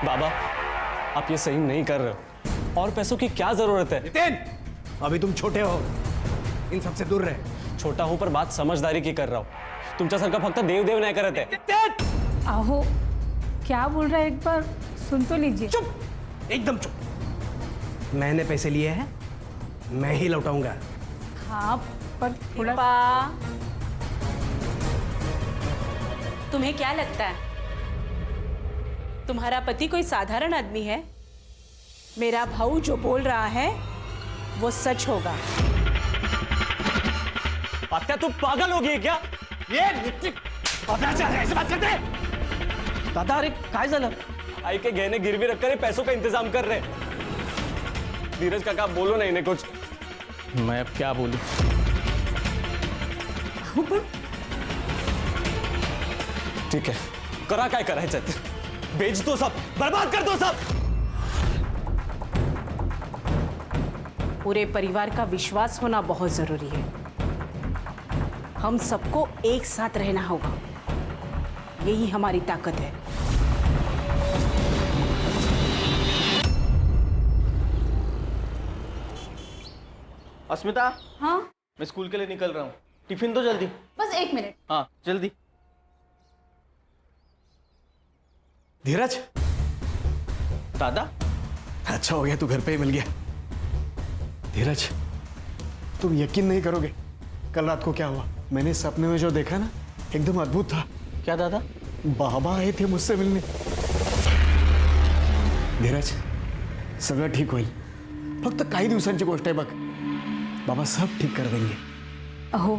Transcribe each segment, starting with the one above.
बाबा, आप ये सही नहीं कर रहे हो। और पैसों की क्या जरूरत है? नितिन, अभी तुम छोटे हो, इन सबसे दूर रहे। छोटा हूं पर बात समझदारी की कर रहा हूं। तुमच्यासारखं फक्त देव नाही करत आहे। आहो, क्या बोल रहा है, एक बार सुन तो लीजिए। चुप, एकदम चुप। मैंने पैसे लिए हैं, मैं ही लौटाऊंगा। हाँ, पर थोड़ा तुम्हें क्या लगता है तुम्हारा पति कोई साधारण आदमी है? मेरा भाऊ जो बोल रहा है वो सच होगा। आत्या, तू पागल हो गई क्या? ऐसे बात करते हैं? दादा, अरे काय झालं? आई के गहने गिरवी रखकर पैसों का इंतजाम कर रहे। धीरज काका, बोलो ना इन्हें कुछ। मैं अब क्या बोलूं? ठीक है, करा काय करायचं ते, बेच दो सब, बर्बाद कर दो सब। पूरे परिवार का विश्वास होना बहुत जरूरी है। हम सबको एक साथ रहना होगा, यही हमारी ताकत है। अस्मिता, हाँ, मैं स्कूल के लिए निकल रहा हूँ। टिफिन तो जल्दी। बस 1 मिनट। हाँ, जल्दी। धीरज, दादा, अच्छा हो गया तू घर पे ही मिल गया। धीरज, तुम यकीन नहीं करोगे, कल रात को क्या हुआ। मैंने सपने में जो देखा ना, एकदम अद्भुत था। क्या दादा? बाबा आए थे मुझसे मिलने। धीरज, सगळं ठीक होईल, फक्त काही दिवसांची गोष्ट आहे बघ। बाबा सब ठीक कर देंगे। अहो,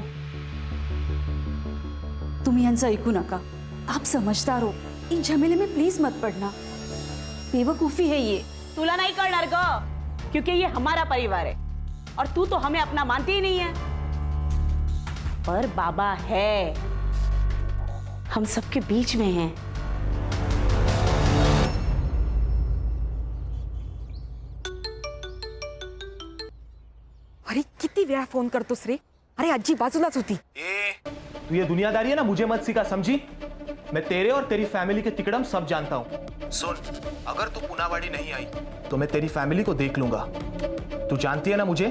तुम्ही यांचं ऐकू नका। आप समझदार हो, इन झमेले में प्लीज मत पड़ना। बेवकूफी है ये। तुला नहीं करणार ग, क्योंकि ये हमारा परिवार है और तू तो हमें अपना मानती ही नहीं है। पर बाबा है, हम सबके बीच में हैं। अरे किती वेळा फोन करतोस रे? अरे आजी बाजूलाच होती। तू ये दुनियादारी है ना, मुझे मत सिखा, समझी? मैं तेरे और तेरी फैमिली के तिकड़म सब जानता हूँ। सुन, अगर तू पुनावाड़ी नहीं आई तो मैं तेरी फैमिली को देख लूंगा। तू जानती है ना मुझे?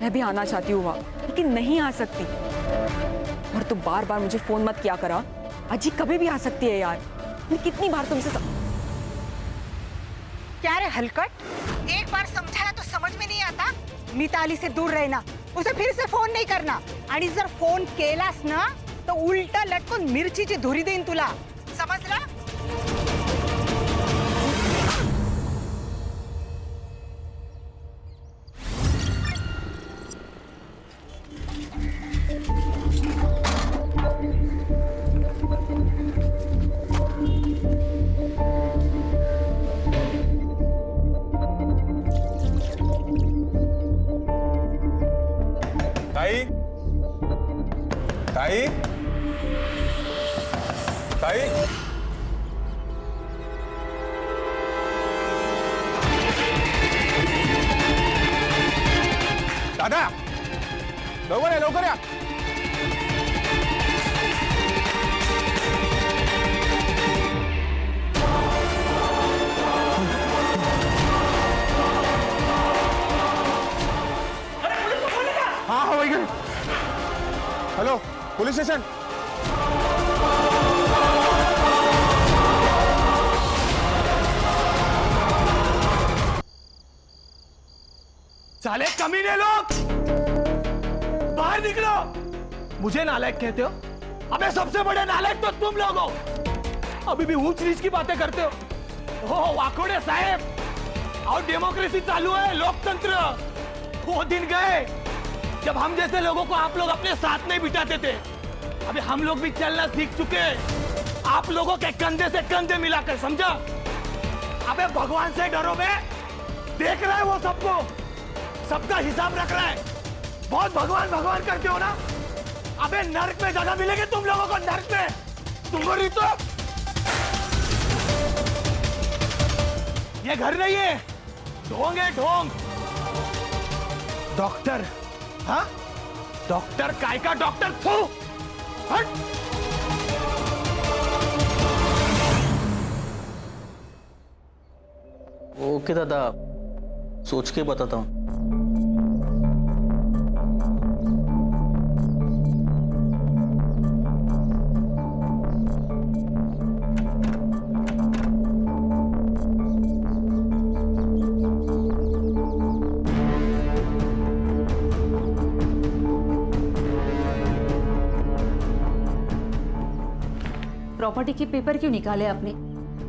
मैं भी आना चाहती हूँ वहाँ, लेकिन नहीं आ सकती। और तू बार बार मुझे फोन मत किया करा। अजी कभी भी आ सकती है यार। मैं कितनी बार तुमसे क्या रे हलकट, एक बार समझाया तो समझ में नहीं आता? मिताली से दूर रहना, उसे फिर से फोन नहीं करना, आणि जर फोन केलास ना तो उलटा लटकून मिरचीची धुरी देईन तुला, समजलं? ताई, ताई, ताई, दादा, लवकर या, लवकर या। हाँ हाँ, वही गए। Hello, police station. साले कमीने लोग, बाहर निकलो। मुझे नालायक कहते हो? अबे सबसे बड़े नालायक तो तुम लोग हो। अभी भी ऊंच नीच की बातें करते हो। ओ वाकोड़े साहब, और डेमोक्रेसी चालू है, लोकतंत्र। वो दिन गए जब हम जैसे लोगों को आप लोग अपने साथ नहीं बिठाते थे। अभी हम लोग भी चलना सीख चुके हैं, आप लोगों के कंधे से कंधे मिलाकर, समझा? अबे भगवान से डरो बे, देख रहा है वो सबको, सबका हिसाब रख रहा है। बहुत भगवान भगवान करते हो ना? अबे नर्क में जगह मिलेगी तुम लोगों को, नर्क में। तुमको नहीं तो ये घर नहीं है, ढोंग है, ढोंग। डॉक्टर, हाँ? डॉक्टर काय का डॉक्टर? फू, हट। ओके दादा, सोच के बताता हूँ। प्रॉपर्टी के पेपर क्यों निकाले आपने?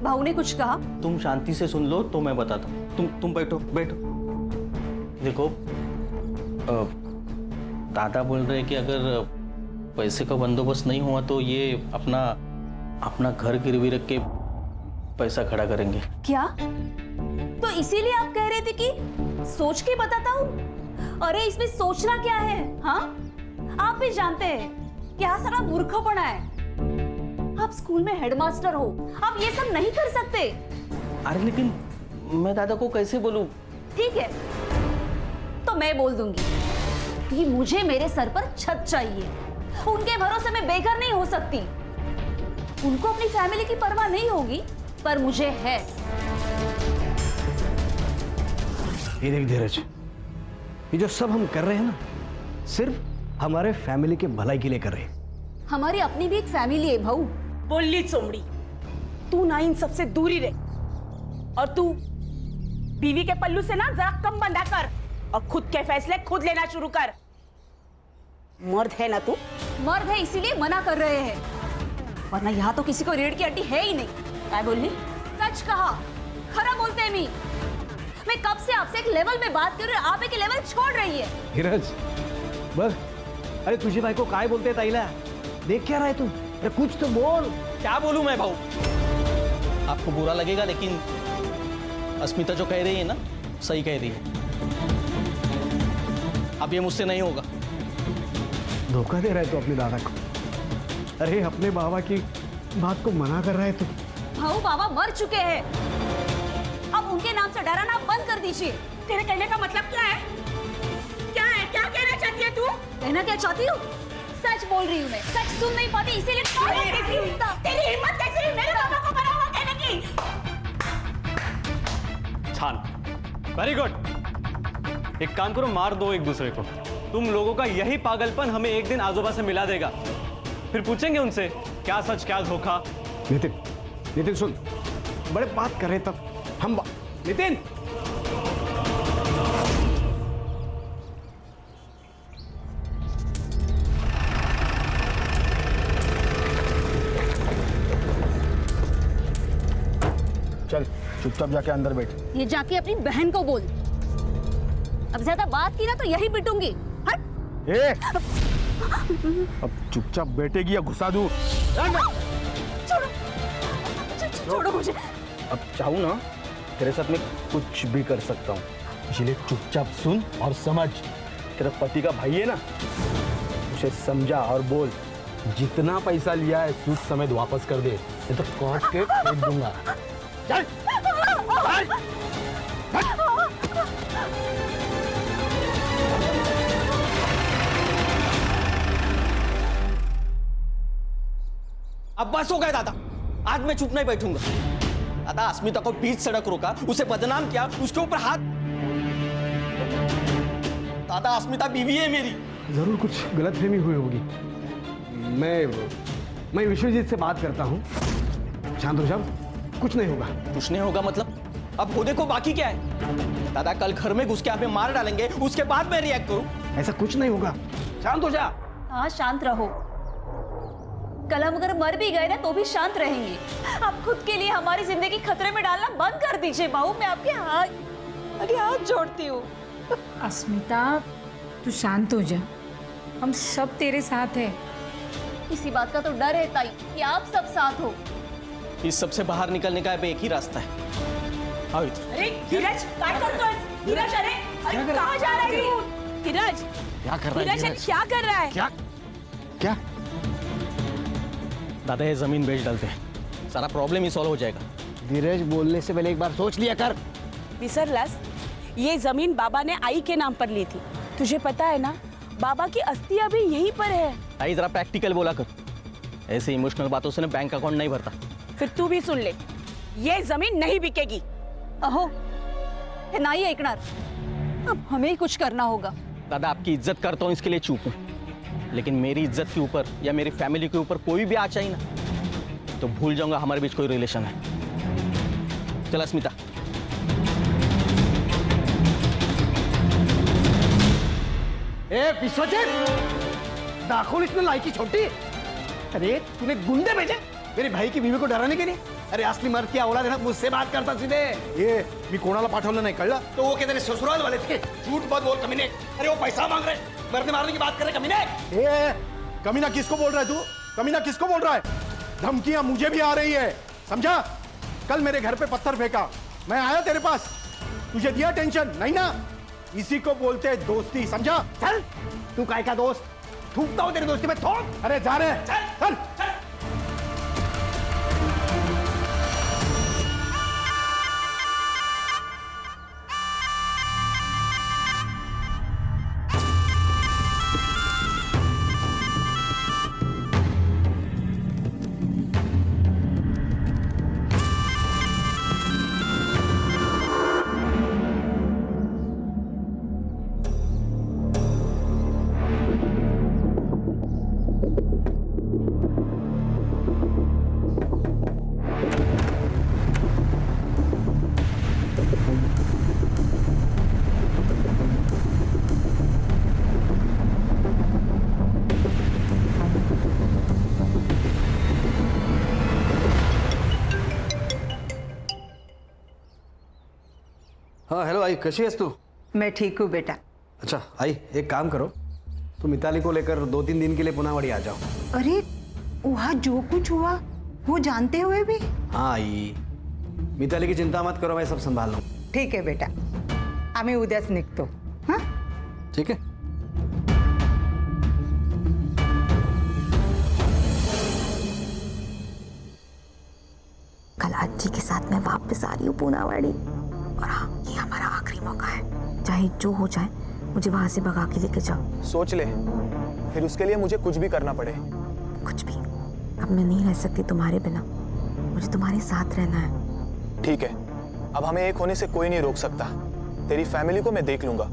भाऊ ने कुछ कहा? तुम शांति से सुन लो तो मैं बताता हूँ। तुम बैठो बैठो। देखो, दादा बोल रहे हैं कि अगर पैसे का बंदोबस्त नहीं हुआ तो ये अपना घर गिरवी रख के पैसा खड़ा करेंगे। क्या? तो इसीलिए आप कह रहे थे कि सोच के बताता हूँ? अरे इसमें सोचना क्या है? हाँ, आप भी जानते हैं कि यहाँ सारा मूर्खपना है। आप स्कूल में हेडमास्टर हो, आप ये सब नहीं कर सकते। अरे लेकिन मैं दादा को कैसे बोलूं? ठीक है, तो मैं बोल दूंगी कि मुझे मेरे सर पर छत चाहिए। उनके भरोसे मैं बेघर नहीं हो सकती। उनको अपनी फैमिली की परवाह नहीं होगी, पर मुझे है। ये देख धीरज, ये जो सब हम कर रहे हैं ना, सिर्फ हमारे फैमिली के भलाई के लिए कर रहे हैं। हमारी अपनी भी एक फैमिली है भाऊ। बोली चोमड़ी, तू ना इन सबसे दूरी रहे और तू बीवी के पल्लू से ना जरा कम बंधा कर और खुद के फैसले खुद लेना शुरू कर। मर्द है ना तू? मर्द है इसीलिए मना कर रहे हैं, वरना यहाँ तो किसी को रीढ़ की हड्डी है ही नहीं। क्या बोली? सच कहा, खरा बोलते हैं मी। मैं कब से आपसे एक लेवल में बात कर रही हूँ, आप एक लेवल छोड़ रही है। धीरज बस, अरे तुझे भाई को काय बोलते ताईला? देख क्या रहा है तू? अरे कुछ तो बोल। क्या बोलूं मैं भाऊ? आपको बुरा लगेगा लेकिन अस्मिता जो कह रही है ना, सही कह रही है। अब ये मुझसे नहीं होगा। धोखा दे रहा है तू अपने दादा को। अरे अपने बाबा की बात को मना कर रहा है तू। भाऊ बाबा मर चुके हैं, अब उनके नाम से डराना बंद कर दीजिए। तेरे कहने का मतलब क्या है? क्या है? क्या कहना चाहती है तू? कहना क्या चाहती हूँ? सच बोल रही हूँ मैं, सच सुन नहीं पाती इसीलिए। तेरी हिम्मत कैसी है मेरे बाबा को मना हुआ कहने की? छान, वेरी गुड। एक काम करो, मार दो एक दूसरे को। तुम लोगों का यही पागलपन हमें एक दिन आजोबा से मिला देगा। फिर पूछेंगे उनसे क्या सच क्या धोखा। नितिन सुन, बड़े बात कर रहे तब हम नितिन, चल चुपचाप जाके अंदर बैठ। ये जाके अपनी बहन को बोल। अब ज्यादा बात की ना तो यही पिटूंगी। हट। ए, अब चुपचाप बैठेगी या घुसा दूं? छोड़ो मुझे। अब चाहूं ना तेरे साथ मैं कुछ भी कर सकता हूँ, इसलिए चुपचाप सुन और समझ। तेरा पति का भाई है ना, उसे समझा और बोल जितना पैसा लिया है सूद समेत वापस कर दे, नहीं तो काट के फेंक दूंगा। चल, चल, चल। अब बस हो गया दादा, आज मैं चुप नहीं बैठूंगा। दादा, अस्मिता को बीच सड़क रोका, उसे बदनाम किया, उसके ऊपर हाथ। दादा, अस्मिता बीवी है मेरी। जरूर कुछ गलतफहमी हुई होगी। मैं विश्वजीत से बात करता हूँ। शांत हो जाओ, कुछ नहीं होगा। कुछ नहीं होगा मतलब? अब होने को बाकी क्या है? दादा, कल घर में घुस के हमें मार डालेंगे, उसके बाद मैं रिएक्ट करूं? ऐसा कुछ नहीं होगा, शांत हो जा। हाँ, शांत रहो। कल हम अगर मर भी गए ना तो भी शांत रहेंगे। आप खुद के लिए हमारी जिंदगी खतरे में डालना बंद कर दीजिए भाऊ। मैं आपके हाथ जोड़ती हूँ। अस्मिता, तू शांत हो जा, हम सब तेरे साथ हैं। इसी बात का तो डर है ताई कि आप सब साथ हो। इस सब से बाहर निकलने का अब एक ही रास्ता है। आओ इधर। अरे धीरज, क्या करते हो? धीरज, अरे कहाँ जा रहा है तू? धीरज, क्या कर रहा है धीरज? क्या कर रहा है? क्या क्या? दादा, ये जमीन बेच डालते हैं, सारा प्रॉब्लम ही सॉल्व हो जाएगा। धीरज, बोलने से पहले एक बार सोच लिया कर। विसरलास, ये जमीन बाबा ने आई के नाम पर ली थी। तुझे पता है ना, बाबा की अस्थि अभी यहीं पर है। आई जरा प्रैक्टिकल बोला कर, ऐसे इमोशनल बातों से ना बैंक अकाउंट नहीं भरता। फिर तू भी सुन ले, ये जमीन नहीं बिकेगी। अहो, हे नाही ऐकणार. अब हमें कुछ करना होगा. दादा आपकी इज्जत करता हूँ इसके लिए चुप हूँ, लेकिन मेरी इज्जत के ऊपर या मेरी फैमिली के ऊपर कोई भी आँच आई ना तो भूल जाऊंगा हमारे बीच कोई रिलेशन है. चल स्मिता. ए विश्वजीत, दाखुल इसमें लायकी छोटी. अरे तूने गुंडे भेजे मेरे भाई की बीवी को डराने के लिए? अरे असली मर्द की औलाद है ना, मुझसे बात करता सीधे. ये मी कोणाला पाठवलं नाही, कळलं? तो वो कहते ससुराल वाले थे. झूठ मत बोल कमीने. अरे वो पैसा मांग रहे, मरने मारने की बात कर रहे कमीने. ए कमीना किसको बोल रहा है तू? कमीना किसको बोल रहा है? धमकियां मुझे भी आ रही है, समझा? कल मेरे घर पे पत्थर फेंका, मैं आया तेरे पास, तुझे दिया टेंशन नहीं ना? इसी को बोलते हैं दोस्ती, समझा? चल तू काय का दोस्त? थूकता हूं तेरी दोस्ती में, थूक. अरे जा रहे, चल चल चल. हाँ हेलो आई, कैसी हैस तू? मैं ठीक हूँ बेटा. अच्छा आई, एक काम करो, तुम मिताली को लेकर 2-3 दिन के लिए पुनावाड़ी आ जाओ. अरे वहाँ जो कुछ हुआ वो जानते हुए भी? हाँ आई, मिताली की चिंता मत करो, मैं सब संभाल लूँ. ठीक आहे बेटा, आम्ही उद्याच निघतो. हां ठीक है. कल आजी के साथ मैं वापस आ रही हूँ पूनावाड़ी, और हाँ ये हमारा आखिरी मौका है. चाहे जो हो जाए मुझे वहां से भगा के लेके जाओ. सोच ले, फिर उसके लिए मुझे कुछ भी करना पड़े. कुछ भी. अब मैं नहीं रह सकती तुम्हारे बिना, मुझे तुम्हारे साथ रहना है. ठीक है, अब हमें एक होने से कोई नहीं रोक सकता. तेरी फैमिली को मैं देख लूंगा.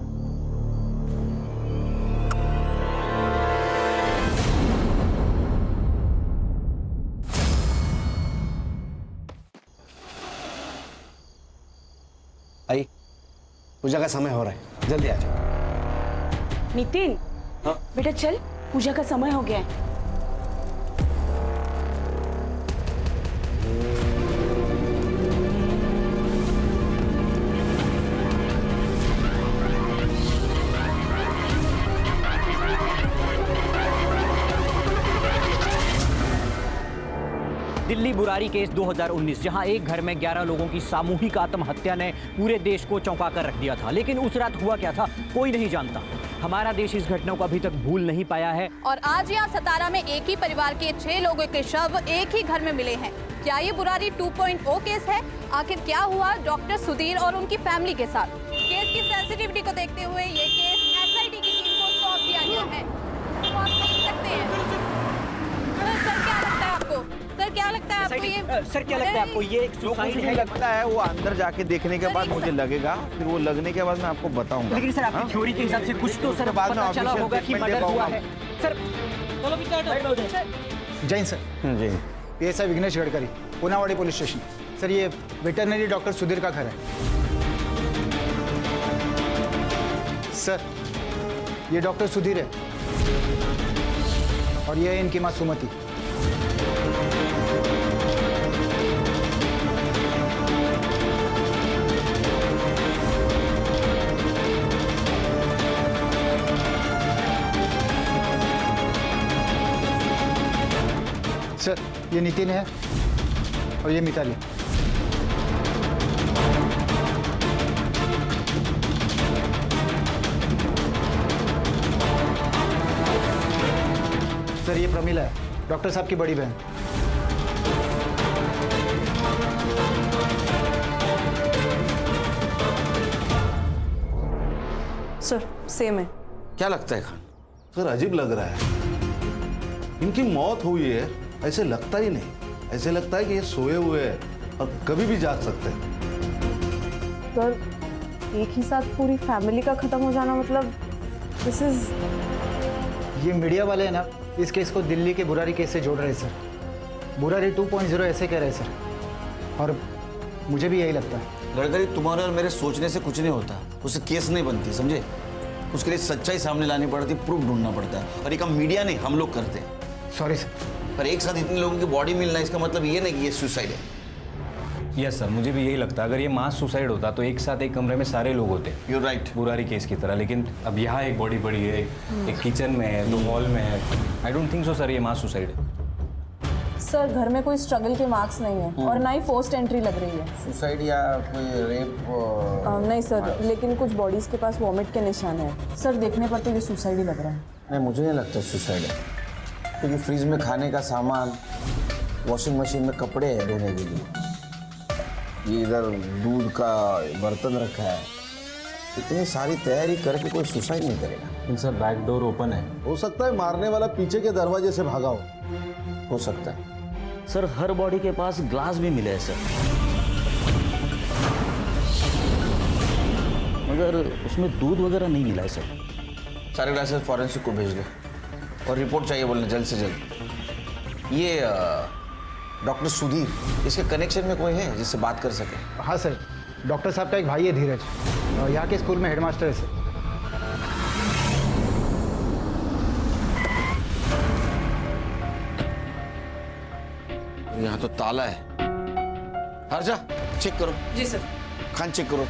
आई, पूजा का समय हो रहा है, जल्दी आ जाओ. नितिन. हाँ? बेटा चल, पूजा का समय हो गया है. दिल्ली बुरारी केस 2019, जहां एक घर में 11 लोगों की सामूहिक आत्महत्या ने पूरे देश को चौंका कर रख दिया था. लेकिन उस रात हुआ क्या था कोई नहीं जानता. हमारा देश इस घटना को अभी तक भूल नहीं पाया है. और आज यहाँ सतारा में एक ही परिवार के 6 लोगों के शव एक ही घर में मिले हैं. क्या ये बुरारी 2.0 केस है? आखिर क्या हुआ डॉक्टर सुधीर और उनकी फैमिली के साथ? केस की सेंसिटिविटी को देखते हुए ये केस SIT की टीम को सौंप दिया गया है. तो आप देख सकते हैं. सर क्या लगता है आपको? सर क्या लगता है आपको ये? सर क्या लगता है आपको ये एक सुसाइड है? लगता है वो अंदर जाके देखने के बाद मुझे लगेगा, फिर वो लगने के बाद मैं आपको बताऊंगा. लेकिन सर आपकी थ्योरी के हिसाब से कुछ तो सर पता चला होगा कि मर्डर हुआ है. Sir Jain sir. जी. PSI Vighnesh Gadkari, Poonawadi police station. Sir ये वेटरनरी डॉक्टर सुधीर का घर है. सर ये डॉक्टर सुधीर है और ये है इनकी माँ सुमति. सर ये नितिन है और ये मिताली. सर ये प्रमिला है, डॉक्टर साहब की बड़ी बहन. सर सेम है. क्या लगता है खान? सर अजीब लग रहा है. इनकी मौत हुई है ऐसे लगता ही नहीं. ऐसे लगता है कि ये सोए हुए हैं और कभी भी जाग सकते हैं. सर एक ही साथ पूरी फैमिली का खत्म हो जाना मतलब दिस इज। ये मीडिया वाले हैं ना, इस केस को दिल्ली के बुरारी केस से जोड़ रहे हैं सर। बुरारी 2.0 ऐसे कह रहे हैं सर, और मुझे भी यही लगता है। गडकरी, तुम्हारे और मेरे सोचने से कुछ नहीं होता, उससे केस नहीं बनती, समझे? उसके लिए सच्चाई सामने लानी पड़ती, प्रूफ ढूंढना पड़ता है, और ये काम मीडिया नहीं हम लोग करते हैं। Sorry sir. पर एक साथ इतने लोगों की बॉडी मिलना इसका मतलब ये नहीं कि ये सुसाइड है। यस सर, मुझे भी यही लगता है। अगर ये मास सुसाइड होता तो एक साथ एक कमरे में सारे लोग होते। You're right. बुरारी केस की तरह। लेकिन अब यहाँ एक बॉडी पड़ी है, एक किचन में है, 2 हॉल में है। I don't think so sir ये मास सुसाइड है। सर घर में कोई स्ट्रगल के मार्क्स नहीं है और ना ही फोर्स्ड एंट्री लग रही है। सुसाइड या कोई रेप? नहीं सर, लेकिन कुछ बॉडीज के पास वॉमिट के निशान है सर। देखने पर तो ये सुसाइड ही लग रहा है। नहीं, मुझे नहीं लगता सुसाइड है, क्योंकि फ्रिज में खाने का सामान, वॉशिंग मशीन में कपड़े हैं धोने के लिए, ये इधर दूध का बर्तन रखा है। इतनी सारी तैयारी करके कोई सुसाइड नहीं करेगा। सर बैक डोर ओपन है। हो सकता है मारने वाला पीछे के दरवाजे से भागा हो सकता है। सर हर बॉडी के पास ग्लास भी मिले हैं सर, मगर उसमें दूध वगैरह नहीं मिला है सर। सारे ग्लासेस फॉरेंसिक को भेज दो, और रिपोर्ट चाहिए बोलना जल्द से जल्द। ये डॉक्टर सुधीर, इसके कनेक्शन में कोई है जिससे बात कर सके? हाँ सर, डॉक्टर साहब का एक भाई है धीरज, और यहाँ के स्कूल में हेडमास्टर है सर। यहाँ तो ताला है। हर्षा चेक करो। जी सर। खान चेक करो।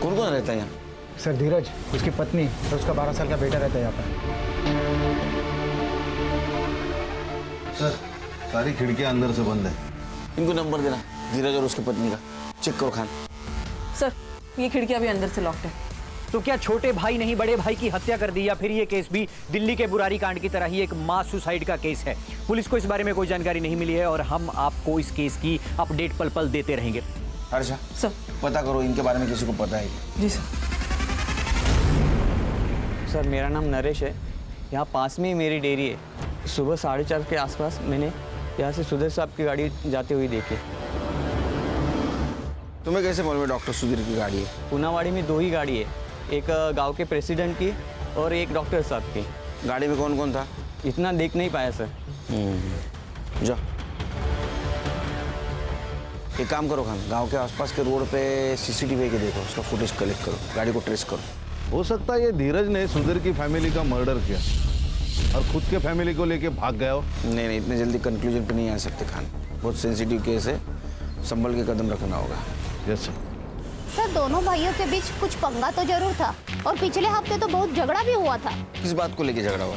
कौन कौन रहता है यहाँ? सर धीरज, उसकी पत्नी और उसका 12 साल का बेटा रहता है यहाँ पर। सर सारी खिड़कियां अंदर से बंद है। इनको नंबर देना, धीरज और उसकी पत्नी का। चेक करो खान। सर ये खिड़कियां भी अंदर से लॉक्ड है। तो क्या छोटे भाई नहीं बड़े भाई की हत्या कर दी, या फिर ये केस भी दिल्ली के बुरारी कांड की तरह ही एक मास सुसाइड का केस है? पुलिस को इस बारे में कोई जानकारी नहीं मिली है और हम आपको इस केस की अपडेट पल पल देते रहेंगे। हर्षा सर पता करो इनके बारे में किसी को पता है? जी सर। सर मेरा नाम नरेश है, यहाँ पास में ही मेरी डेयरी है। सुबह 4:30 के आसपास मैंने यहाँ से सुधीर साहब की गाड़ी जाते हुए देखी। तुम्हें कैसे मालूम है डॉक्टर सुधीर की गाड़ी है? पूनावाड़ी में 2 ही गाड़ी है, एक गांव के प्रेसिडेंट की और एक डॉक्टर साहब की। गाड़ी में कौन कौन था? इतना देख नहीं पाया सर। जा एक काम करो खान, गांव के आसपास के रोड पे सीसीटीवी के देखो, उसका फुटेज कलेक्ट करो, गाड़ी को ट्रेस करो। हो सकता है ये धीरज ने सुधीर की फैमिली का मर्डर किया और खुद के फैमिली को लेके भाग गया हो। नहीं नहीं, इतने जल्दी कंक्लूजन पे नहीं आ सकते खान, बहुत सेंसिटिव केस है, संभल के कदम रखना होगा। Yes sir. सर दोनों भाइयों के बीच कुछ पंगा तो जरूर था, और पिछले हफ्ते तो बहुत झगड़ा भी हुआ था। किस बात को लेके झगड़ा हुआ?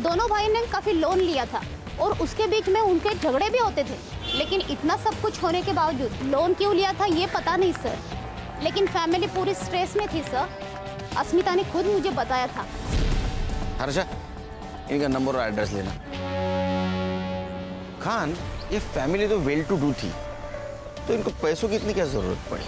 दोनों भाई ने काफी लोन लिया था और उसके बीच में उनके झगड़े भी होते थे, लेकिन इतना सब कुछ होने के बावजूद लोन क्यों लिया था ये पता नहीं सर, लेकिन फैमिली पूरी स्ट्रेस में थी सर। अस्मिता ने खुद मुझे बताया था। हर्षा इनका नंबर और एड्रेस लेना। खान ये फैमिली तो वेल टू डू थी, तो इनको पैसों की इतनी क्या जरूरत पड़ी?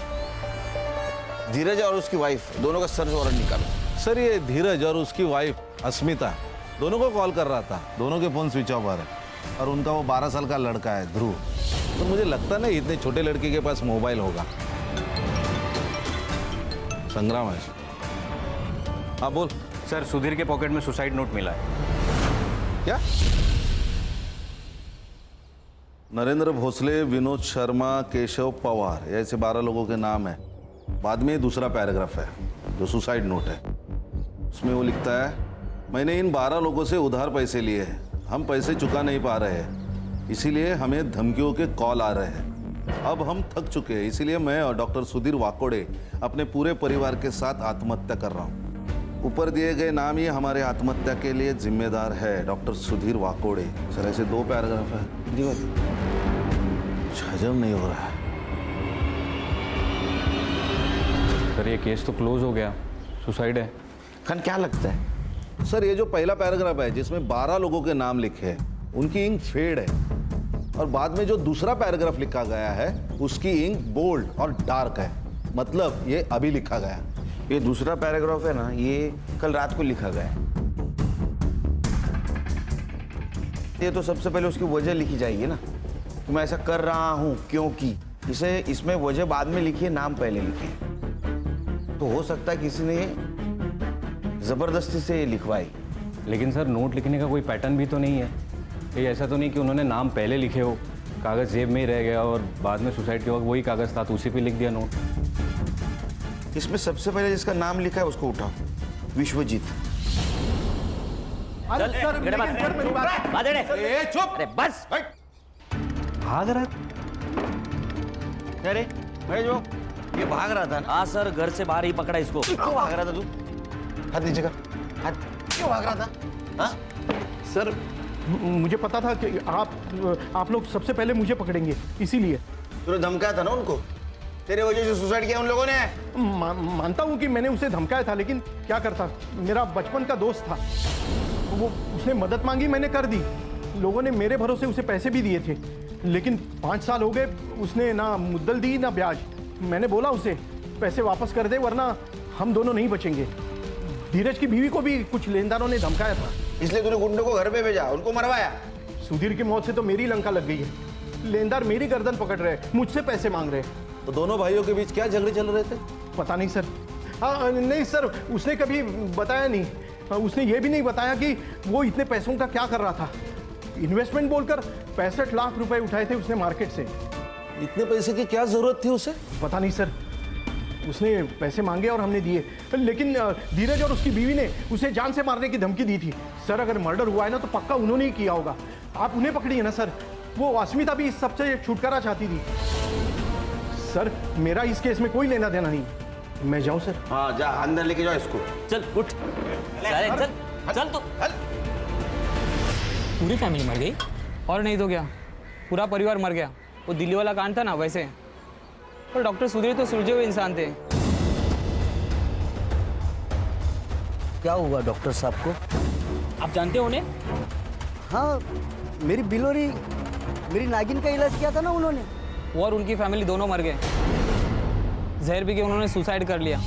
धीरज और उसकी वाइफ दोनों का सर्च वारंट निकालो। सर ये धीरज और उसकी वाइफ अस्मिता दोनों को कॉल कर रहा था, दोनों के फोन स्विच ऑफ आ रहे, और उनका वो 12 साल का लड़का है ध्रुव, तो मुझे लगता नहीं इतने छोटे लड़के के पास मोबाइल होगा। संग्राम है। हाँ बोल। सर सुधीर के पॉकेट में सुसाइड नोट मिला है। क्या? नरेंद्र भोसले, विनोद शर्मा, केशव पवार, ऐसे 12 लोगों के नाम है। बाद में दूसरा पैराग्राफ है जो सुसाइड नोट है, उसमें वो लिखता है, मैंने इन 12 लोगों से उधार पैसे लिए हैं, हम पैसे चुका नहीं पा रहे हैं, इसीलिए हमें धमकियों के कॉल आ रहे हैं। अब हम थक चुके हैं, इसीलिए मैं और डॉक्टर सुधीर वाकोड़े अपने पूरे परिवार के साथ आत्महत्या कर रहा हूँ। ऊपर दिए गए नाम ही हमारे आत्महत्या के लिए जिम्मेदार है, डॉक्टर सुधीर वाकोड़े। सर ऐसे 2 पैराग्राफ है। हजम नहीं हो रहा है। सर ये केस तो क्लोज हो गया, सुसाइड है। खान क्या लगता है? सर ये जो पहला पैराग्राफ है जिसमें 12 लोगों के नाम लिखे हैं, उनकी इंक फेड है, और बाद में जो दूसरा पैराग्राफ लिखा गया है उसकी इंक बोल्ड और डार्क है, मतलब ये अभी लिखा गया। ये दूसरा पैराग्राफ है ना, ये कल रात को लिखा गया है। ये तो सबसे पहले उसकी वजह लिखी जाएगी ना, कि मैं ऐसा कर रहा हूँ क्योंकि इसे इसमें वजह बाद में लिखी है, नाम पहले लिखे है। तो हो सकता है किसी ने जबरदस्ती से ये लिखवाई। लेकिन सर नोट लिखने का कोई पैटर्न भी तो नहीं है। ये ऐसा तो नहीं कि उन्होंने नाम पहले लिखे हो, कागज़ जेब में ही रह गया और बाद में सुसाइड के वक्त वही कागज़ था तो उसी पे लिख दिया नोट। इसमें सबसे पहले जिसका नाम लिखा है उसको उठाओ, विश्वजीत। अरे सर, लेकिन सर मेरी बात। ए, चुप। अरे बस भाग रहा अरे भाई जो ये भाग रहा था। हाँ सर, घर से बाहर ही पकड़ा इसको। क्यों भाग रहा था तू? हाथ नीचे कर। हाथ क्यों भाग रहा था? हाँ? सर मुझे पता था कि आप लोग सबसे पहले मुझे पकड़ेंगे, इसीलिए। तूने धमकाया था ना उनको? तेरे वजह से सुसाइड किया उन लोगों ने? मानता हूँ कि मैंने उसे धमकाया था, लेकिन क्या करता, मेरा बचपन का दोस्त था। वो उसने मदद मांगी, मैंने कर दी। लोगों ने मेरे भरोसे उसे पैसे भी दिए थे, लेकिन 5 साल हो गए, उसने ना मुद्दल दी ना ब्याज। मैंने बोला उसे पैसे वापस कर दे वरना हम दोनों नहीं बचेंगे। धीरज की बीवी को भी कुछ लेनदारों ने धमकाया था, इसलिए तूने गुंडों को घर पे भेजा, उनको मरवाया। सुधीर की मौत से तो मेरी लंका लग गई है। लेनदार मेरी गर्दन पकड़ रहे, मुझसे पैसे मांग रहे। तो दोनों भाइयों के बीच क्या झगड़े चल रहे थे? पता नहीं सर। हाँ नहीं सर, उसने कभी बताया नहीं। उसने ये भी नहीं बताया कि वो इतने पैसों का क्या कर रहा था। इन्वेस्टमेंट बोलकर 65 लाख रुपए उठाए थे उसने मार्केट से। इतने पैसे की क्या जरूरत थी उसे? पता नहीं सर, उसने पैसे मांगे और हमने दिए, लेकिन धीरज और उसकी बीवी ने उसे जान से मारने की धमकी दी थी। सर अगर मर्डर हुआ है ना तो पक्का उन्होंने ही किया होगा। आप उन्हें पकड़िए ना सर। वो अस्मिता भी इस सबसे छुटकारा चाहती थी। सर मेरा इस केस में कोई लेना देना नहीं। मैं जाऊं सर? हाँ जा, अंदर लेके जाओ इसको। चल उठ, चल तो। पूरी फैमिली मर गई? और नहीं तो क्या, पूरा परिवार मर गया। वो दिल्ली वाला कांड था ना वैसे। और डॉक्टर सुधीर तो सुलझे हुए इंसान थे। क्या हुआ डॉक्टर साहब को? आप जानते हो उन्हें? हाँ, मेरी बिलोरी, मेरी नागिन का इलाज किया था ना उन्होंने। वो और उनकी फैमिली दोनों मर गए। जहर पी के उन्होंने सुसाइड कर लिया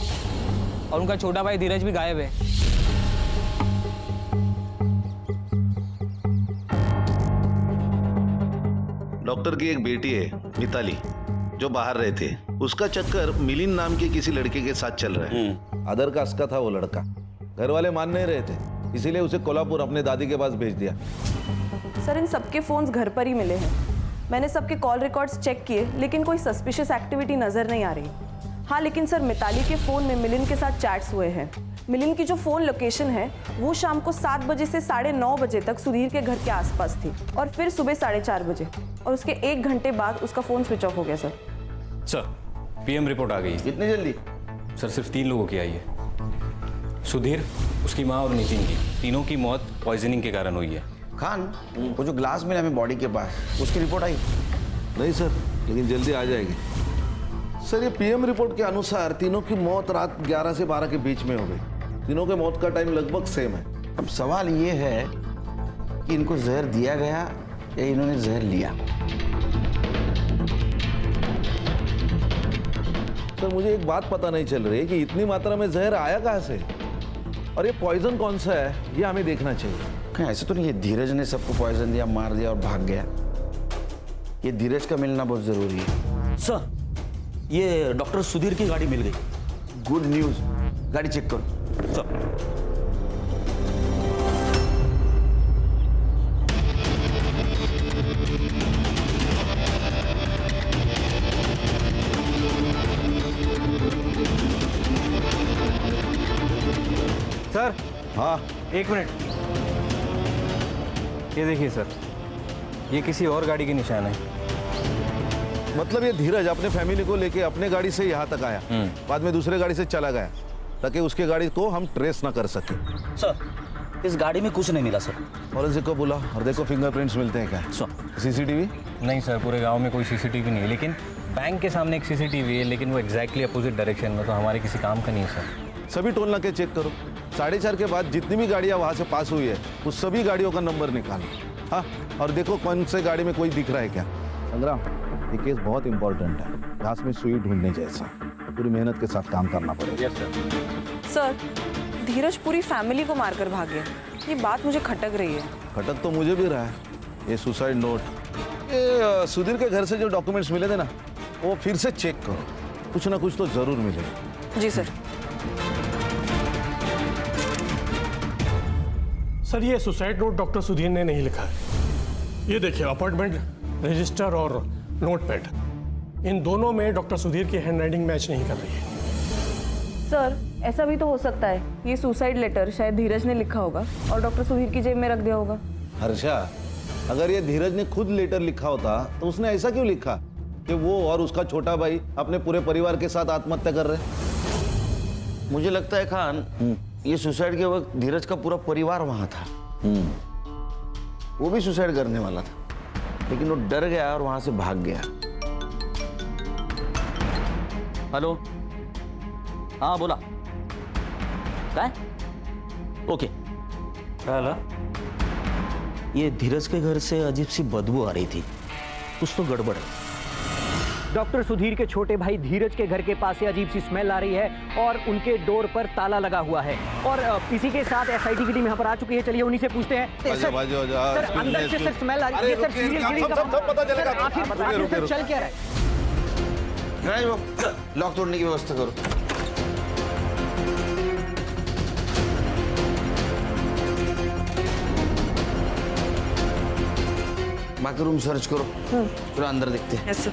और उनका छोटा भाई धीरज भी गायब है। डॉक्टर की एक बेटी है मिताली, जो बाहर रहते। उसका चक्कर मिलिंद नाम के किसी लड़के के साथ चल रहा है। अदर कास्ट का था वो लड़का। घर वाले मान नहीं रहे थे, इसीलिए उसे कोल्हापुर अपने दादी के पास भेज दिया। सर इन सबके फोन्स घर पर ही मिले हैं। मैंने सबके कॉल रिकॉर्ड्स चेक किए, लेकिन कोई सस्पिशियस एक्टिविटी नजर नहीं आ रही। हाँ लेकिन सर मिताली के फोन में मिलिंद के साथ चैट्स हुए हैं। मिलिंद की जो फोन लोकेशन है वो शाम को 7 बजे से 9:30 बजे तक सुधीर के घर के आसपास थी और फिर सुबह 4:30 बजे, और उसके 1 घंटे बाद उसका फोन स्विच ऑफ हो गया। सर पीएम रिपोर्ट आ गई। इतनी जल्दी? सर सिर्फ 3 लोगों की आई है। सुधीर, उसकी माँ और नितिन की। तीनों की मौत पॉइजनिंग के कारण हुई है। खान, वो जो ग्लास मिला हमें बॉडी के पास, उसकी रिपोर्ट आई? नहीं सर, लेकिन जल्दी आ जाएगी। सर ये पीएम रिपोर्ट के अनुसार तीनों की मौत रात 11 से 12 के बीच में हो गई। तीनों के मौत का टाइम लगभग सेम है। अब सवाल ये है कि इनको जहर दिया गया या इन्होंने जहर लिया। सर मुझे एक बात पता नहीं चल रही कि इतनी मात्रा में जहर आया कहाँ से, और ये पॉइजन कौन सा है, ये हमें देखना चाहिए। कहीं ऐसे तो नहीं है धीरज ने सबको पॉइजन दिया, मार दिया और भाग गया? ये धीरज का मिलना बहुत जरूरी है। सर ये डॉक्टर सुधीर की गाड़ी मिल गई। Good news. गाड़ी चेक करो। सर सर हाँ 1 मिनट, ये देखिए सर, ये किसी और गाड़ी के निशान है। मतलब ये धीरज अपने फैमिली को लेके अपने गाड़ी से यहाँ तक आया, बाद में दूसरे गाड़ी से चला गया ताकि उसके गाड़ी को हम ट्रेस ना कर सके। सर इस गाड़ी में कुछ नहीं मिला सर। फॉरेंसिक को बुला और देखो फिंगरप्रिंट्स मिलते हैं क्या। Sir CCTV? नहीं सर, पूरे गांव में कोई सीसीटीवी नहीं है, लेकिन बैंक के सामने एक सीसीटीवी है, लेकिन वो एग्जैक्टली अपोजिट डायरेक्शन में, तो हमारे किसी काम का नहीं है सर। सभी टोल नाके चेक करो। 4:30 के बाद जितनी भी गाड़ियाँ वहाँ से पास हुई है उस सभी गाड़ियों का नंबर निकालो। हाँ, और देखो कौन से गाड़ी में कोई दिख रहा है क्या। संग्राम, ये केस बहुत इंपॉर्टेंट है, घास में सुई ढूंढने जैसा। पूरी मेहनत के साथ काम करना पड़ेगा। सर धीरज पूरी फैमिली को मारकर भाग गया, ये बात मुझे खटक रही है। खटक तो मुझे भी रहा है। ये सुसाइड नोट, ये सुधीर के घर से जो डॉक्यूमेंट्स मिले थे ना, वो फिर से चेक करो, कुछ ना कुछ तो जरूर मिलेगा। जी सर। सर ये सुसाइड नोट डॉक्टर सुधीर ने नहीं लिखा है। ये देखिए अपॉइंटमेंट रजिस्टर और नोटपैड, इन दोनों में डॉक्टर सुधीर की हैंडराइटिंग मैच नहीं कर रही है। सर ऐसा भी तो हो सकता है, ये सुसाइड लेटर शायद धीरज ने लिखा होगा और डॉक्टर सुधीर की जेब में रख दिया होगा। हर्षा, अगर ये धीरज ने खुद लेटर लिखा होता तो उसने ऐसा क्यों लिखा कि वो और उसका छोटा भाई अपने पूरे परिवार के साथ आत्महत्या कर रहे? मुझे लगता है खान, ये सुसाइड के वक्त धीरज का पूरा परिवार वहां था। वो भी सुसाइड करने वाला था, लेकिन वो डर गया और वहां से भाग गया। हेलो, हाँ बोला, क्या? ओके। क्या? ये धीरज के घर से अजीब सी बदबू आ रही थी, कुछ तो गड़बड़ है। डॉक्टर सुधीर के छोटे भाई धीरज के घर के पास से अजीब सी स्मेल आ रही है और उनके डोर पर ताला लगा हुआ है और इसी के साथ एसआईटी की टीम यहाँ पर आ चुकी है। चलिए उन्हीं से पूछते हैं। सर अंदर से सर स्मेल आ रही है। सर आखिर चल क्या रहा है? लॉक तोड़ने की व्यवस्था करो। बाकी रूम सर्च करो, पूरा अंदर देखते हैं। Yes sir.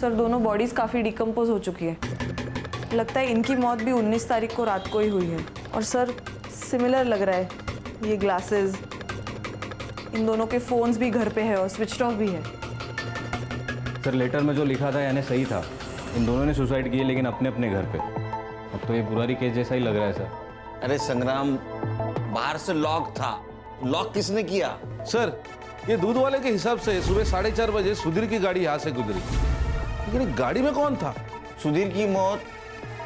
सर दोनों बॉडीज काफ़ी डिकम्पोज हो चुकी है। लगता है इनकी मौत भी 19 तारीख को रात को ही हुई है। और सर सिमिलर लग रहा है, ये ग्लासेस, इन दोनों के फोन्स भी घर पे है और स्विच ऑफ भी है। सर लेटर में जो लिखा था यानी सही था, इन दोनों ने सुसाइड किए लेकिन अपने अपने घर पे। अब तो ये बुरारी केस जैसा ही लग रहा है सर। अरे संग्राम, बाहर से लॉक था, लॉक किसने किया? सर ये दूध वाले के हिसाब से सुबह 4:30 बजे सुधीर की गाड़ी यहाँ से गुजरी, लेकिन गाड़ी में कौन था? सुधीर की मौत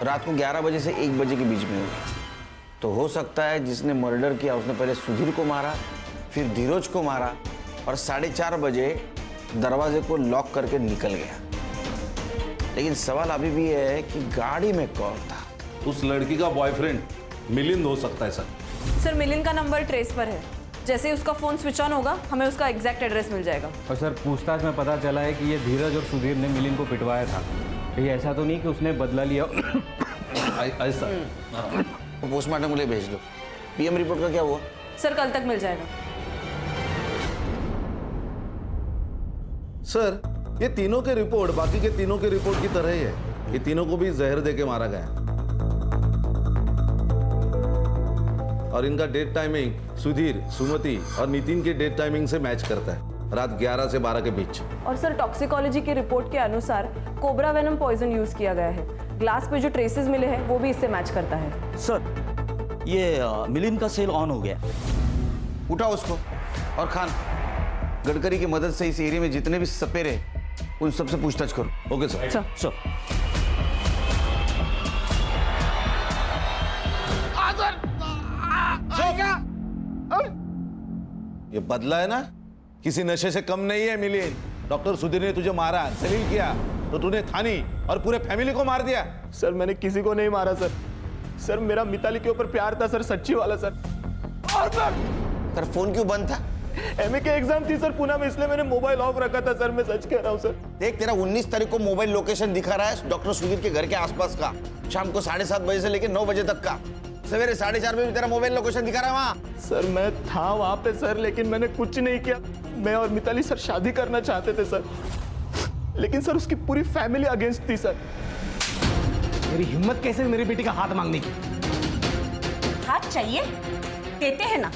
रात को 11 बजे से 1 बजे के बीच में हुई, तो हो सकता है जिसने मर्डर किया उसने पहले सुधीर को मारा, फिर धीरज को मारा और 4:30 बजे दरवाजे को लॉक करके निकल गया। लेकिन सवाल अभी भी है कि गाड़ी में कौन था? उस लड़की का बॉयफ्रेंड मिलिंद हो सकता है सर। सर मिलिंद का नंबर ट्रेस पर है, जैसे ही उसका फोन स्विच ऑन होगा हमें उसका एग्जैक्ट एड्रेस मिल जाएगा। और सर पूछताछ में पता चला है कि ये धीरज और सुधीर ने मिलिंद को पिटवाया था। ये ऐसा तो नहीं कि उसने बदला लिया ऐसा। तो पोस्टमार्टम के लिए भेज दो। पीएम रिपोर्ट का क्या हुआ? सर कल तक मिल जाएगा। सर ये तीनों के रिपोर्ट बाकी के तीनों के रिपोर्ट की तरह ही है। ये तीनों को भी जहर देके मारा गया और इनका डेट टाइमिंग सुधीर, सुमति और नितिन के डेट टाइमिंग से मैच करता है, रात 11 से 12 के बीच। और सर टॉक्सिकोलॉजी की रिपोर्ट के अनुसार कोबरा वेनम पॉइजन यूज किया गया है। ग्लास पे जो ट्रेसेस मिले हैं वो भी इससे मैच करता है। सर ये मिलिंद का सेल ऑन हो गया, उठाओ उसको। और खान, गडकरी की मदद से इस एरिया में जितने भी सपेरे उन सबसे पूछताछ करो। Okay sir. सर ये बदला है ना, किसी नशे से कम नहीं है मिलिंद। डॉक्टर सुधीर ने तुझे मारा, जलील किया तो तूने थानी और पूरे फैमिली को मार दिया। सर मैंने किसी को नहीं मारा सर। सर मेरा मिताली के ऊपर प्यार था सर, सच्ची वाला सर। और सर फोन क्यों बंद था? एमए के एग्जाम थी सर पुणे में, इसलिए मैंने मोबाइल ऑफ रखा था सर। मैं सच कह रहा हूँ सर। देख तेरा 19 तारीख को मोबाइल लोकेशन दिखा रहा है डॉक्टर सुधीर के घर के आसपास का, शाम को 7:30 बजे से लेकर 9 बजे तक का। सवेरे 4:30 बजे भी तेरा मोबाइल लोकेशन दिखा रहा है वहाँ। सर मैं था वहाँ पे सर, लेकिन मैंने कुछ नहीं किया। मैं और मिताली सर शादी करना चाहते थे सर, लेकिन सर उसकी पूरी फैमिली अगेंस्ट थी सर। मेरी हिम्मत कैसे मेरी बेटी का हाथ मांगने की? हाथ चाहिए, देते हैं ना।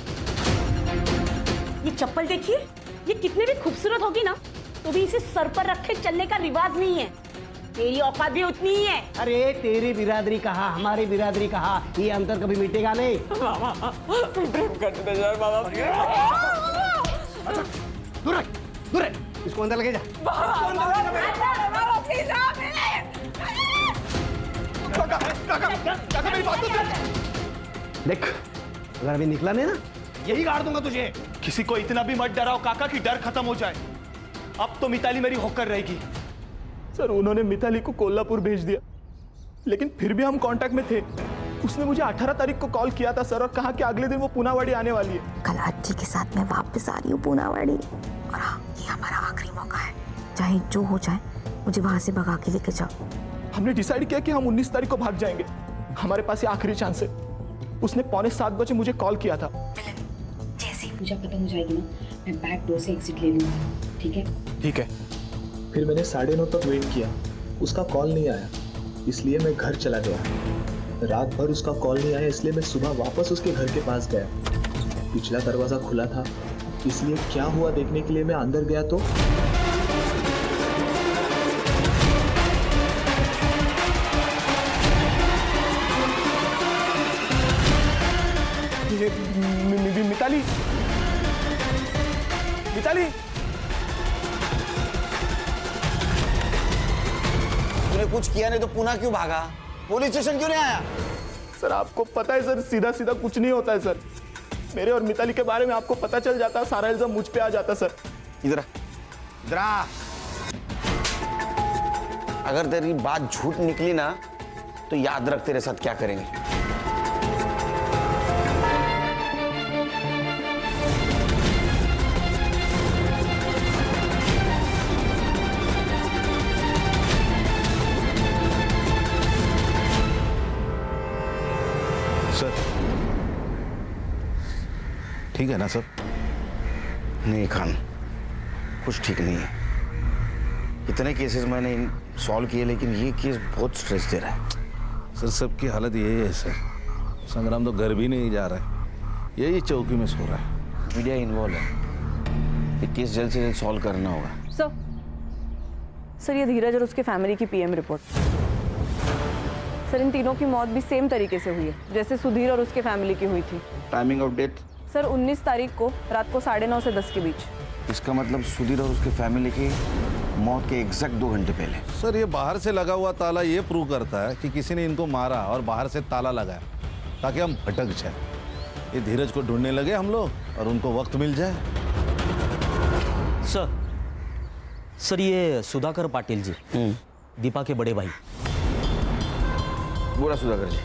ये चप्पल देखिए, ये कितने भी खूबसूरत होगी ना तो भी इसे सर पर रखे चलने का रिवाज नहीं है। तेरी औकात भी उतनी ही है। अरे तेरी बिरादरी कहा, हमारी बिरादरी कहा, ये अंतर कभी मिटेगा नहीं। दूर रख, दूर रख, इसको अंदर लगे जा। देख अगर अभी निकला नहीं ना यही गाड़ दूंगा तुझे। किसी को इतना भी मत डराओ काका कि डर खत्म हो जाए। अब तो मिताली मेरी होकर रहेगी। सर उन्होंने मिताली को कोल्हापुर भेज दिया, लेकिन फिर भी हम कांटेक्ट में थे। उसने मुझे 18 तारीख को कॉल किया था सर, और कहा कि अगले दिन वो पूनावाड़ी आने वाली है। कल अज्जी के साथ मैं वापस आ रही हूँ पूनावाड़ी, और हाँ, ये हमारा आखिरी मौका है। चाहे जो हो जाए मुझे वहां से भगा के लेके जाओ। हमने डिसाइड किया कि हम 19 तारीख को भाग जाएंगे। हमारे पास ये आखिरी चांस है। उसने 6:45 बजे मुझे कॉल किया था। जैसे ही पूजा खत्म हो जाएगी ना, मैं बैक डोर से एग्जिट ले लूंगी। ठीक है? ठीक है। फिर मैंने 9:30 तक वेट किया, उसका कॉल नहीं आया, इसलिए मैं घर चला गया। रात भर उसका कॉल नहीं आया, इसलिए मैं सुबह वापस उसके घर के पास गया। पिछला दरवाजा खुला था, इसलिए क्या हुआ देखने के लिए मैं अंदर गया तो मिताली, मिताली, तूने कुछ किया नहीं तो पुणे क्यों भागा? पुलिस स्टेशन क्यों नहीं आया? सर आपको पता है सर, सीधा सीधा कुछ नहीं होता है सर। मेरे और मिताली के बारे में आपको पता चल जाता, सारा इल्जाम मुझ पे आ जाता सर। इधर इधर आ। अगर तेरी बात झूठ निकली ना तो याद रख तेरे साथ क्या करेंगे। सर ठीक है ना सर? नहीं खान, कुछ ठीक नहीं है। इतने केसेस मैंने सॉल्व किए, लेकिन ये केस बहुत स्ट्रेस दे रहा है। सर सबकी हालत यही है सर। संग्राम तो घर भी नहीं जा रहा है, यही चौकी में सो रहा है। मीडिया इन्वॉल्व है, ये केस जल्द से जल्द सॉल्व करना होगा। सर ये धीरज और उसके फैमिली की पीएम रिपोर्ट। सर इन तीनों की मौत भी सेम तरीके से हुई है जैसे सुधीर और उसके फैमिली की हुई थी। Timing of death? सर 19 तारीख को रात को 9:30 से 10 के बीच। इसका मतलब सुधीर और उसके फैमिली की मौत के एग्जैक्ट 2 घंटे पहले। सर ये बाहर से लगा हुआ ताला ये प्रूव करता है कि किसी ने इनको मारा और बाहर से ताला लगाया ताकि हम भटक जाए। ये धीरज को ढूंढने लगे हम लोग और उनको वक्त मिल जाए। सर ये सुधाकर पाटिल जी, दीपा के बड़े भाई। बोला सुधाकर जी।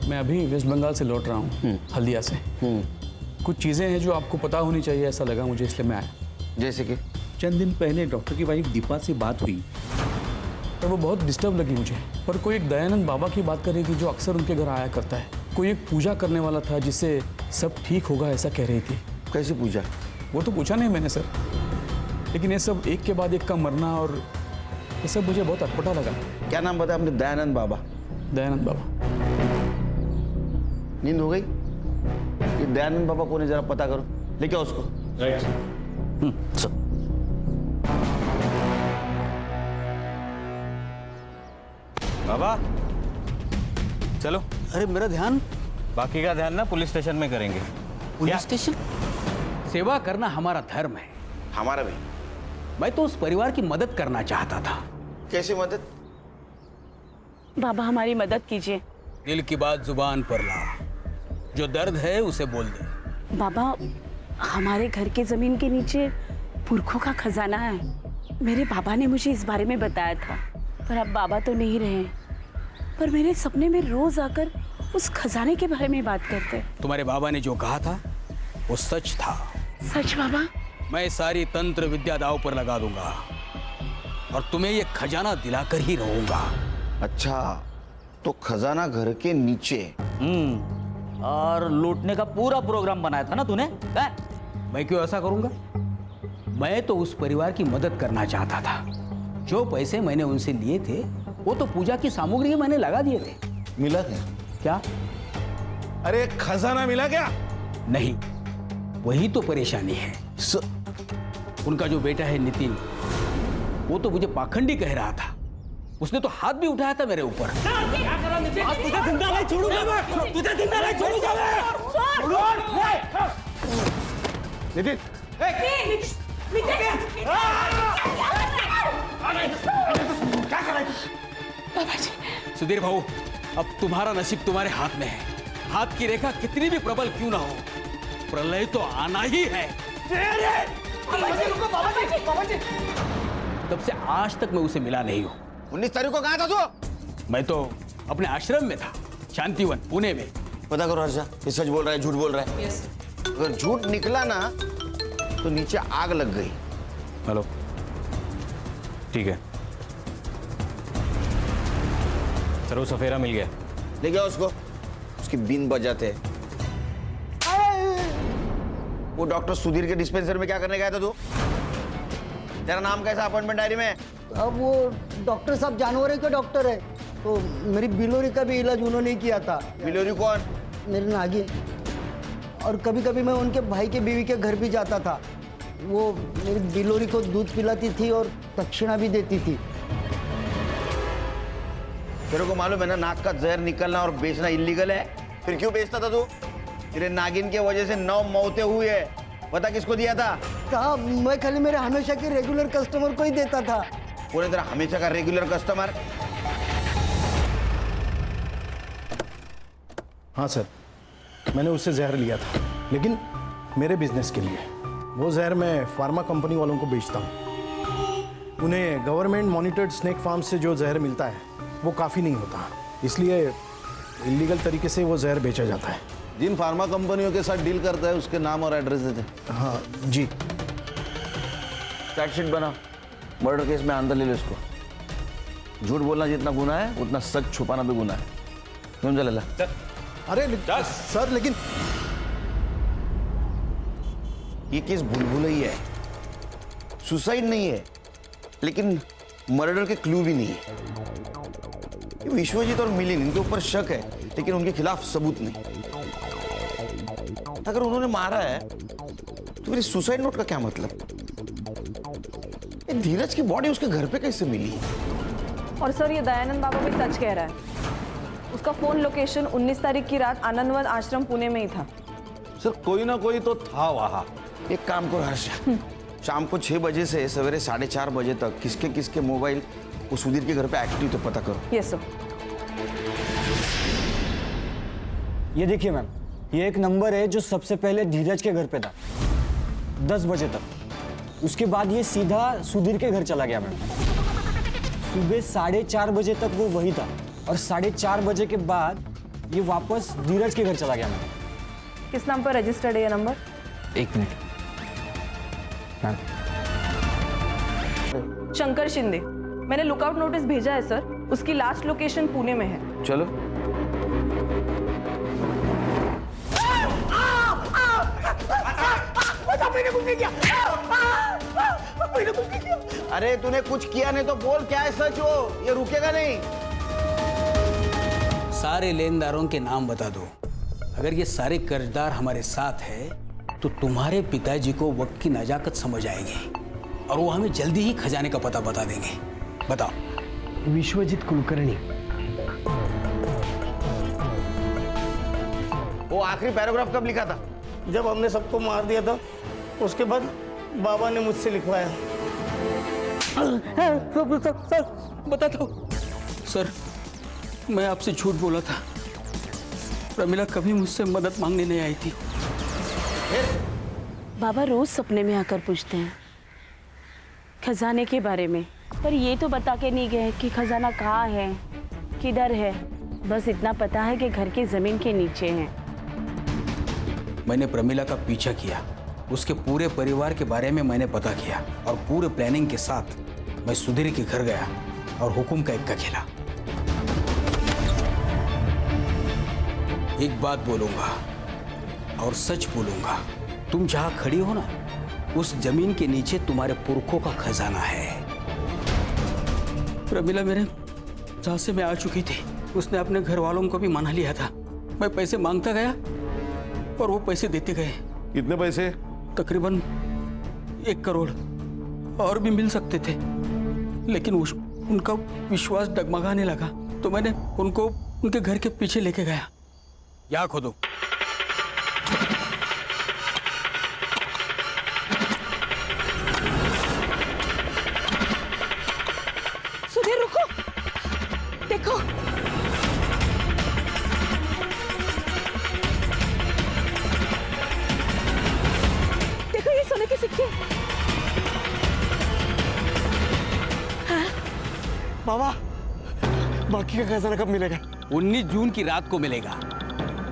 मैं अभी वेस्ट बंगाल से लौट रहा हूँ, हल्दिया से। कुछ चीज़ें हैं जो आपको पता होनी चाहिए, ऐसा लगा मुझे, इसलिए मैं आया। जैसे कि चंद दिन पहले डॉक्टर की वाइफ दीपा से बात हुई और वो बहुत डिस्टर्ब लगी मुझे। पर कोई एक दयानंद बाबा की बात कर रही थी जो अक्सर उनके घर आया करता है। कोई एक पूजा करने वाला था जिससे सब ठीक होगा ऐसा कह रही थी। कैसी पूजा? वो तो पूछा नहीं मैंने सर, लेकिन ये सब एक के बाद एक का मरना और ये सब मुझे बहुत अटपटा लगा। क्या नाम बताया आपने? दयानंद बाबा। दयानंद बाबा। नींद हो गई? ये दयानंद बाबा कौन है जरा पता करो, लेके आओ उसको। Right sir. बाबा चलो। अरे मेरा ध्यान, बाकी का ध्यान ना पुलिस स्टेशन में करेंगे। Police station? सेवा करना हमारा धर्म है। हमारा भी। मैं तो उस परिवार की मदद करना चाहता था। कैसी मदद? बाबा हमारी मदद कीजिए। दिल की बात जुबान पर ला, जो दर्द है उसे बोल दे। बाबा हमारे घर के जमीन के नीचे पुरखों का खजाना है। मेरे बाबा ने मुझे इस बारे में बताया था, पर अब बाबा तो नहीं रहे। पर मेरे सपने में रोज आकर उस खजाने के बारे में बात करते। तुम्हारे बाबा ने जो कहा था वो सच था। सच बाबा? मैं सारी तंत्र विद्या दांव पर लगा दूंगा और तुम्हें ये खजाना दिलाकर ही रहूंगा। अच्छा, तो खजाना घर के नीचे। और लूटने का पूरा प्रोग्राम बनाया था ना तूने? मैं क्यों ऐसा करूंगा? मैं तो उस परिवार की मदद करना चाहता था। जो पैसे मैंने उनसे लिए थे वो तो पूजा की सामग्री मैंने लगा दिए थे। मिला क्या? क्या? अरे खजाना मिला क्या? नहीं, वही तो परेशानी है। उनका जो बेटा है नितिन, वो तो मुझे पाखंडी कह रहा था। उसने तो हाथ भी उठाया था मेरे ऊपर। तुझे जिंदा नहीं छोड़ूंगा मैं, तुझे जिंदा नहीं छोड़ूंगा मैं। नितिन, क्या कर रहा है? सुधीर भाऊ, अब तुम्हारा नसीब तुम्हारे हाथ में है। हाथ की रेखा कितनी भी प्रबल क्यों ना हो, प्रलय तो आना ही है। तब से आज तक मैं उसे मिला नहीं हूँ। 19 तारीख को कहाँ था तू? मैं तो अपने आश्रम में था, शांतिवन पुणे में। पता करो हर्षा, ये सच बोल रहा है झूठ बोल रहा है? अगर झूठ निकला ना तो नीचे आग लग गई। हेलो, ठीक है सर, वो सफेरा मिल गया। ले गया उसको, उसकी बीन बजाते हैं। वो डॉक्टर सुधीर के डिस्पेंसर में क्या करने गया था तू? तेरा नाम कैसा अपॉइंटमेंट डायरी में? अब वो डॉक्टर साहब जानवरों के डॉक्टर है, तो मेरी बिलोरी का भी इलाज उन्होंने ही किया था। बिलोरी कौन? मेरी नागिन। और कभी कभी मैं उनके भाई के बीवी के घर भी जाता था। वो मेरी बिलोरी को दूध पिलाती थी और दक्षिणा भी देती थी। तेरे को मालूम है ना, नाक का जहर निकलना और बेचना इलीगल है, फिर क्यों बेचता था तू? तेरे नागिन के वजह से 9 मौतें हुई है। बता किसको दिया था? साहब, मैं खाली मेरे हमेशा के रेगुलर कस्टमर को ही देता था। पूरे तेरा हमेशा का रेगुलर कस्टमर? हाँ सर, मैंने उससे जहर लिया था, लेकिन मेरे बिजनेस के लिए। वो जहर मैं फार्मा कंपनी वालों को बेचता हूँ। उन्हें गवर्नमेंट मॉनिटर्ड स्नेक फार्म से जो जहर मिलता है वो काफ़ी नहीं होता, इसलिए इलीगल तरीके से वो जहर बेचा जाता है। जिन फार्मा कंपनियों के साथ डील करता है उसके नाम और एड्रेस देते? हाँ जी। चार्जशीट बना, मर्डर केस में अंदर ले लो इसको। झूठ बोलना जितना गुनाह है उतना सच छुपाना भी गुनाह है। क्यों चलेला? अरे सर, लेकिन ये केस भूल-भुलैया है, सुसाइड नहीं है, लेकिन मर्डर के क्लू भी नहीं है। विश्वजीत और मिलिंद, इनके ऊपर शक है, लेकिन उनके खिलाफ सबूत नहीं। अगर उन्होंने मारा है तो फिर सुसाइड नोट का क्या मतलब? धीरज की बॉडी उसके घर पे कैसे मिली? और सर, ये दयानंद बाबा भी सच कह रहा है। उसका फोन लोकेशन 19 तारीख की रात आनंदवन आश्रम पुणे में ही था। सर, कोई ना कोई तो था वहां। एक काम करो हर्षा, शाम को 6 बजे से सवेरे 4:30 बजे तक किसके किसके मोबाइल वो सुधीर के घर पे एक्टिव तो पता करो। Yes sir. ये देखिए मैम, ये एक नंबर है जो सबसे पहले धीरज के घर पे था 10 बजे तक। उसके बाद ये सीधा सुधीर के घर चला गया मैम। सुबह 4:30 बजे तक वो वही था और 4:30 बजे के बाद ये वापस धीरज के घर चला गया मैम। किस नाम पर रजिस्टर्ड है ये number? 1 minute ma'am. Shankar Shinde. मैंने लुकआउट नोटिस भेजा है सर। उसकी लास्ट लोकेशन पुणे में है। चलो। अरे तूने कुछ किया नहीं तो बोल, क्या है सच? हो ये रुकेगा नहीं। सारे लेनदारों के नाम बता दो। अगर ये सारे कर्जदार हमारे साथ है तो तुम्हारे पिताजी को वक्त की नजाकत समझ आएगी और वो हमें जल्दी ही खजाने का पता बता देंगे। बताओ। विश्वजीत कुलकर्णी। वो आखिरी पैराग्राफ कब लिखा था? जब हमने सबको मार दिया था, उसके बाद बाबा ने मुझसे लिखवाया। सर बता दो। सर, मैं आपसे झूठ बोला था। प्रमिला कभी मुझसे मदद मांगने नहीं आई थी। बाबा रोज सपने में आकर पूछते हैं खजाने के बारे में, पर ये तो बता के नहीं गए कि खजाना कहाँ है, किधर है। बस इतना पता है कि घर की जमीन के नीचे है। मैंने प्रमिला का पीछा किया, उसके पूरे परिवार के बारे में मैंने पता किया और पूरे प्लानिंग के साथ मैं सुधीर के घर गया और हुकुम का इक्का खेला। एक बात बोलूंगा और सच बोलूंगा, तुम जहां खड़ी हो ना, उस जमीन के नीचे तुम्हारे पुरखों का खजाना है। प्रमिला मेरे झांसे में आ चुकी थी। उसने अपने घर वालों को भी मना लिया था। मैं पैसे मांगता गया और वो पैसे देते गए। कितने पैसे? तकरीबन 1 करोड़। और भी मिल सकते थे, लेकिन उनका विश्वास डगमगाने लगा तो मैंने उनको उनके घर के पीछे लेके गया। या खोदो। सुधीर रुको, देखो। बाबा बाकी का खजाना कब मिलेगा? 19 जून की रात को मिलेगा।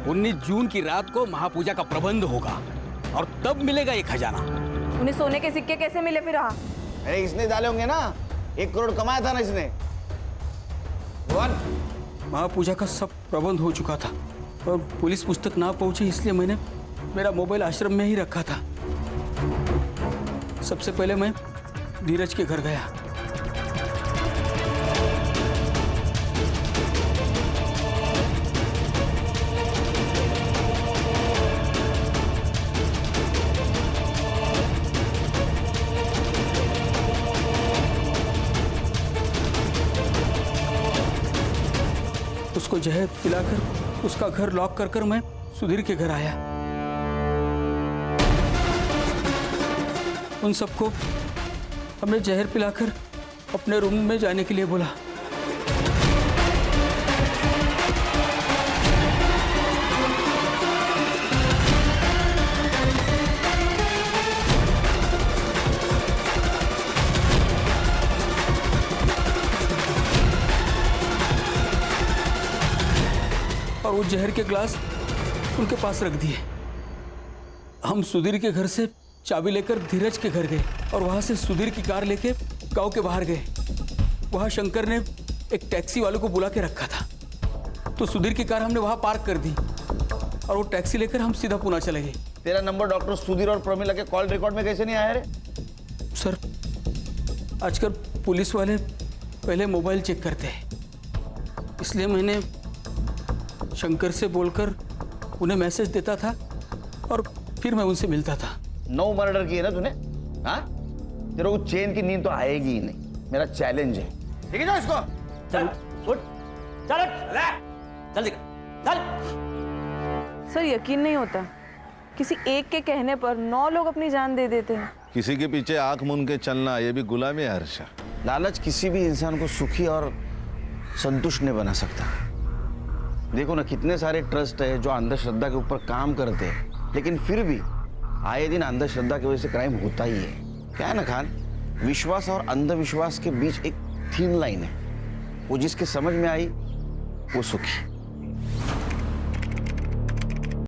19 जून की रात को महापूजा का प्रबंध होगा और तब मिलेगा ये खजाना। उन्हें सोने के सिक्के कैसे मिले फिर? हाँ, अरे इसने डाले होंगे ना, 1 करोड़ कमाया था ना इसने। महापूजा का सब प्रबंध हो चुका था और पुलिस पुस्तक ना पहुंची, इसलिए मैंने मेरा मोबाइल आश्रम में ही रखा था। सबसे पहले मैं धीरज के घर गया। उसको जहर पिलाकर उसका घर लॉक कर मैं सुधीर के घर आया। उन सबको हमने जहर पिलाकर अपने रूम में जाने के लिए बोला। और वो जहर के ग्लास उनके पास रख दिए। हम सुधीर के घर से चाबी लेकर धीरज के घर गए और वहां से सुधीर की कार लेके गांव के बाहर गए। वहां शंकर ने एक टैक्सी वाले को बुला के रखा था, तो सुधीर की कार हमने वहां पार्क कर दी और वो टैक्सी लेकर हम सीधा पुणे चले गए। तेरा नंबर डॉक्टर सुधीर और प्रमिला के कॉल रिकॉर्ड में कैसे नहीं आया रे? सर, आजकल पुलिस वाले पहले मोबाइल चेक करते हैं, इसलिए मैंने शंकर से बोलकर उन्हें मैसेज देता था और फिर मैं उनसे मिलता था। 9 मर्डर किए ना तूने? हाँ, तेरे को चैन की नींद तो आएगी ही नहीं। मेरा चैलेंज है, ठीक है ना? इसको चल उठ, चल चल चल। सर यकीन नहीं होता, किसी एक के कहने पर 9 लोग अपनी जान दे देते हैं। किसी के पीछे आंख मूंद के चलना, ये भी गुलामी है हर्षा। लालच किसी भी इंसान को सुखी और संतुष्ट नहीं बना सकता। देखो ना, कितने सारे ट्रस्ट है जो अंधश्रद्धा के ऊपर काम करते हैं, लेकिन फिर भी आए दिन अंधश्रद्धा की वजह से क्राइम होता ही है। क्या है ना खान, विश्वास और अंधविश्वास के बीच एक थीन लाइन है, वो जिसके समझ में आई वो सुखी।